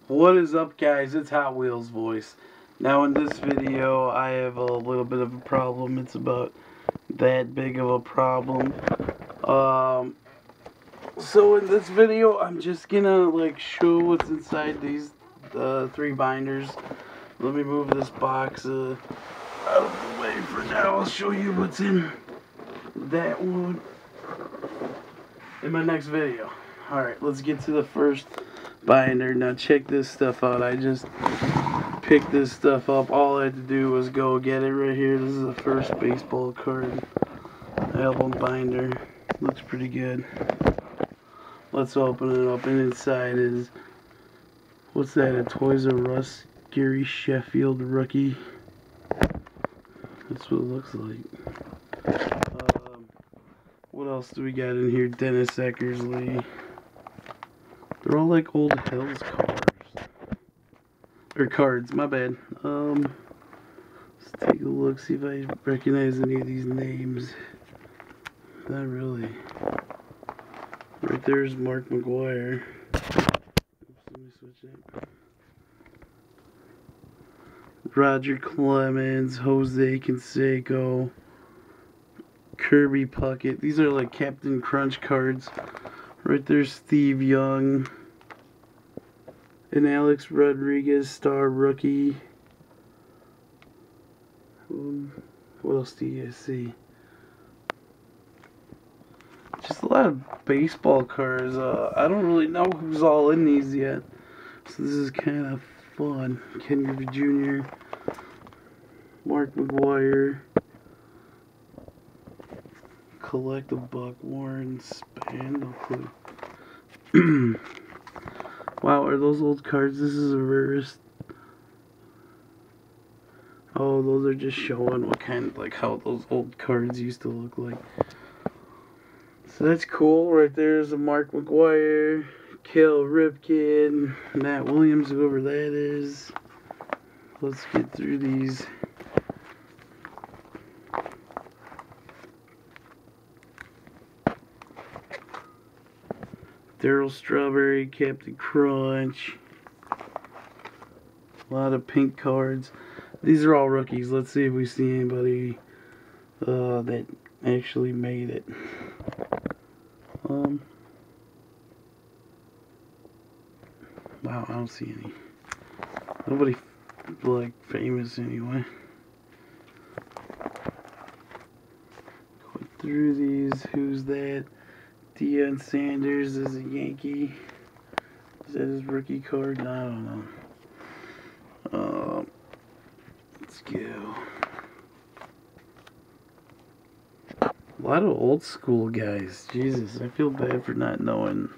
What is up, guys? It's Hot Wheels Voice. Now in this video I have a little bit of a problem. It's about that big of a problem. So in this video I'm just gonna show what's inside these 3 binders. Let me move this box out of the way for now. I'll show you what's in that one in my next video. Alright, let's get to the first binder. Now check this stuff out. I just picked this stuff up. All I had to do was go get it right here. This is the first baseball card album binder. Looks pretty good. Let's open it up, and inside is, what's that, a Toys R Us Gary Sheffield rookie. That's what it looks like. What else do we got in here? Dennis Eckersley. They're all like old Hills cards, my bad. Let's take a look, see if I recognize any of these names. Not really. Right there's Mark McGuire. Oops, let me switch it. Roger Clemens, Jose Canseco, Kirby Puckett. These are like Captain Crunch cards. Right there's Steve Young. And Alex Rodriguez, star rookie. What else do you guys see? Just a lot of baseball cards. I don't really know who's all in these yet. So this is kind of fun. Ken Griffey Jr., Mark McGuire, Collective Buck, Warren Span, no clue. Wow, are those old cards? This is a rarest. Oh, those are just showing what kind of, how those old cards used to look like. So that's cool. Right there's a Mark McGuire, Cal Ripken, Matt Williams, whoever that is. Let's get through these. Daryl Strawberry, Captain Crunch. A lot of pink cards. These are all rookies. Let's see if we see anybody that actually made it. Wow, I don't see any. Nobody famous anyway. Go through these. Who's that? Deion Sanders is a Yankee. Is that his rookie card? No, I don't know. Let's go. A lot of old school guys. Jesus, I feel bad for not knowing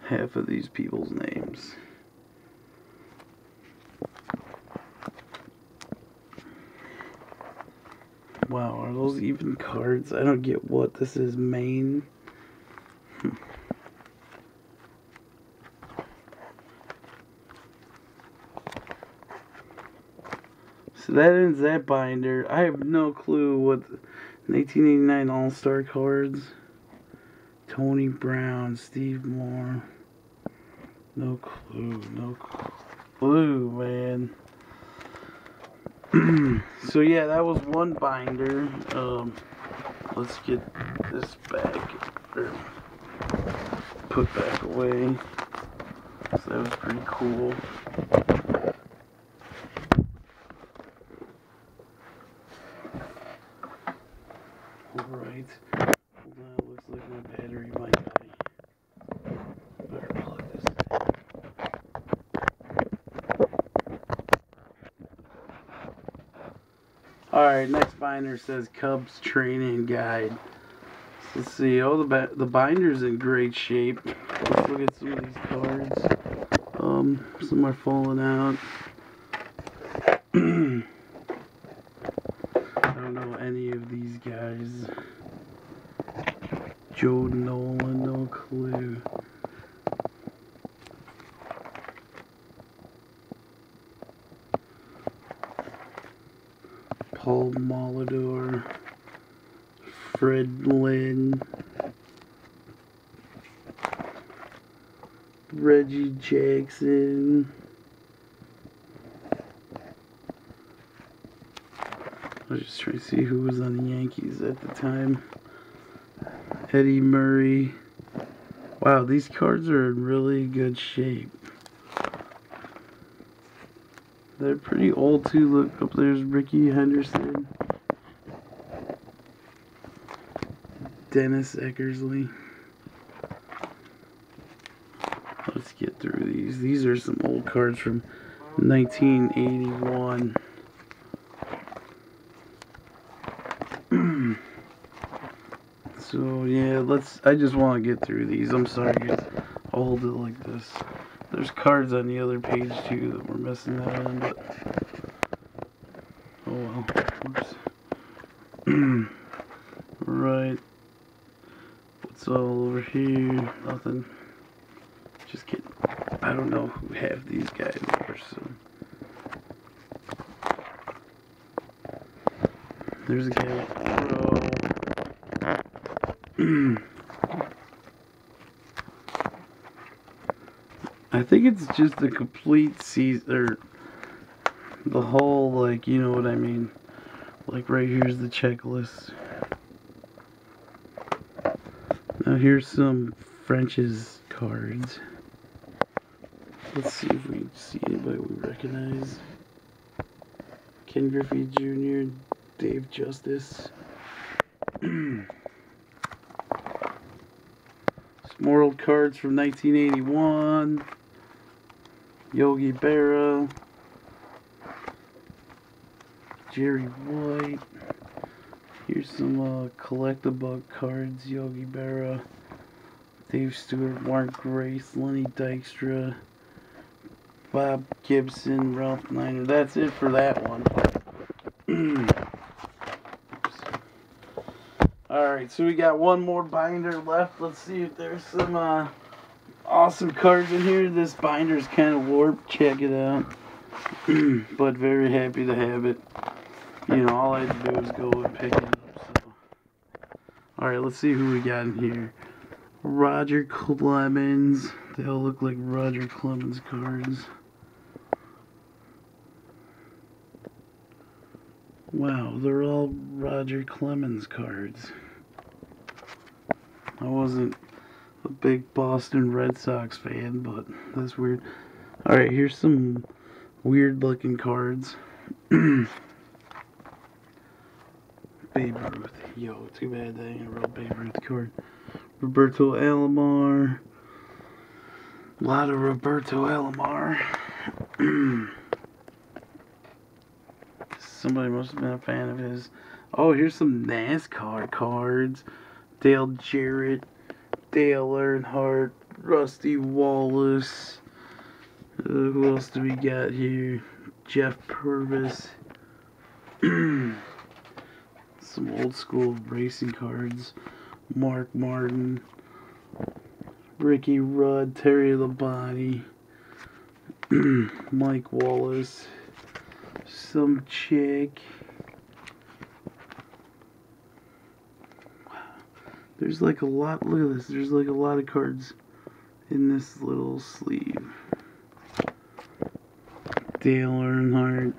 half of these people's names. Wow, are those even cards? I don't get what this is. Maine. So that ends that binder. I have no clue what 1989 All-Star cards. Tony Brown, Steve Moore. No clue, man. So yeah, that was one binder. Let's get this back, or put back away. So that was pretty cool. Alright. Hold on, it looks like my battery might die. Better plug this in. Alright, next binder says Cubs Training Guide. So let's see. Oh, the binder's in great shape. Let's look at some of these cards. Some are falling out. I don't know any of these guys. Joe Nolan, no clue. Paul Molitor, Fred Lynn, Reggie Jackson, I was just trying to see who was on the Yankees at the time. Eddie Murray. Wow, these cards are in really good shape. They're pretty old too. Look, up there's Ricky Henderson. Dennis Eckersley. Let's get through these. These are some old cards from 1981. So yeah, I just want to get through these. I'm sorry guys, I'll hold it like this. There's cards on the other page too that we're missing out on, but oh well. Oops. Right. What's all over here? Nothing. Just kidding. I don't know who half these guys are, so. There's a guy. I think it's just a complete season, or the whole, like, you know what I mean. Like, right here's the checklist. Now here's some French's cards. Let's see if we see anybody we recognize. Ken Griffey Jr., Dave Justice. Some more old cards from 1981. Yogi Berra. Jerry White. Here's some collectible cards. Yogi Berra. Dave Stewart, Mark Grace, Lenny Dykstra, Bob Gibson, Ralph Niner. That's it for that one. Alright, so we got one more binder left. Let's see if there's some awesome cards in here. This binder's kind of warped. Check it out. But very happy to have it. You know, all I had to do was go and pick it up. So. Alright, let's see who we got in here. Roger Clemens. They all look like Roger Clemens cards. Wow, they're all Roger Clemens cards. I wasn't a big Boston Red Sox fan, but that's weird. Alright, here's some weird looking cards. Babe Ruth. Yo, too bad they ain't a real Babe Ruth card. Roberto Alomar. A lot of Roberto Alomar. Somebody must have been a fan of his. Oh, here's some NASCAR cards. Dale Jarrett, Dale Earnhardt, Rusty Wallace. Who else do we got here? Jeff Purvis. Some old school racing cards. Mark Martin, Ricky Rudd, Terry Labonte, Mike Wallace, some chick. There's like a lot, look at this, there's like a lot of cards in this little sleeve. Dale Earnhardt,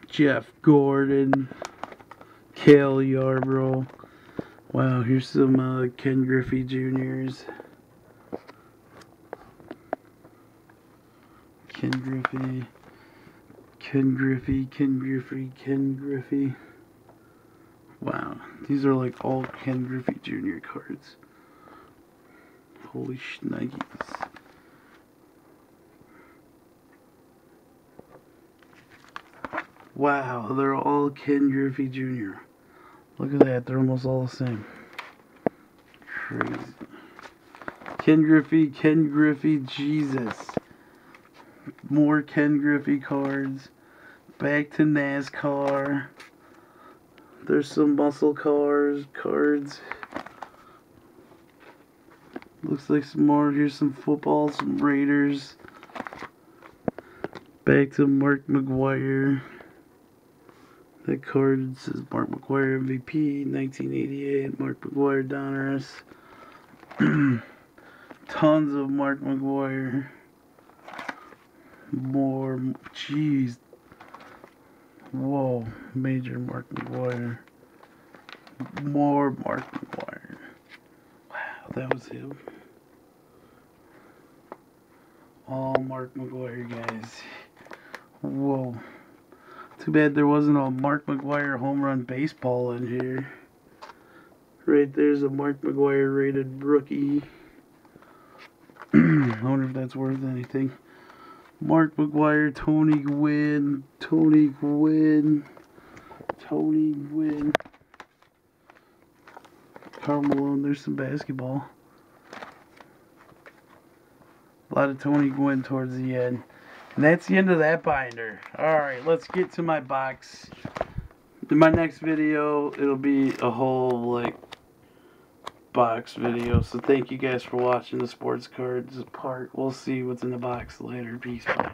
Jeff Gordon, Cale Yarbrough. Wow, here's some Ken Griffey Jr.'s. Ken Griffey. Wow, these are like all Ken Griffey Jr. cards. Holy shnikes. Wow, they're all Ken Griffey Jr. Look at that, they're almost all the same. Crazy. Ken Griffey, Jesus. More Ken Griffey cards. Back to NASCAR. There's some muscle cards. Looks like some more. Here's some football, some Raiders. Back to Mark McGwire. That card says Mark McGwire MVP, 1988. Mark McGwire Donruss. Tons of Mark McGwire. More, jeez. Whoa, Major Mark McGwire. More Mark McGwire. Wow, that was him. All Mark McGwire guys. Whoa. Too bad there wasn't a Mark McGwire home run baseball in here. Right there's a Mark McGwire rated rookie. I wonder if that's worth anything. Mark McGwire, Tony Gwynn. Karl Malone, there's some basketball. A lot of Tony Gwynn towards the end. And that's the end of that binder. Alright, let's get to my box. In my next video, it'll be a whole, like, box video. So thank you guys for watching the sports cards part. We'll see what's in the box later. Peace. Bye.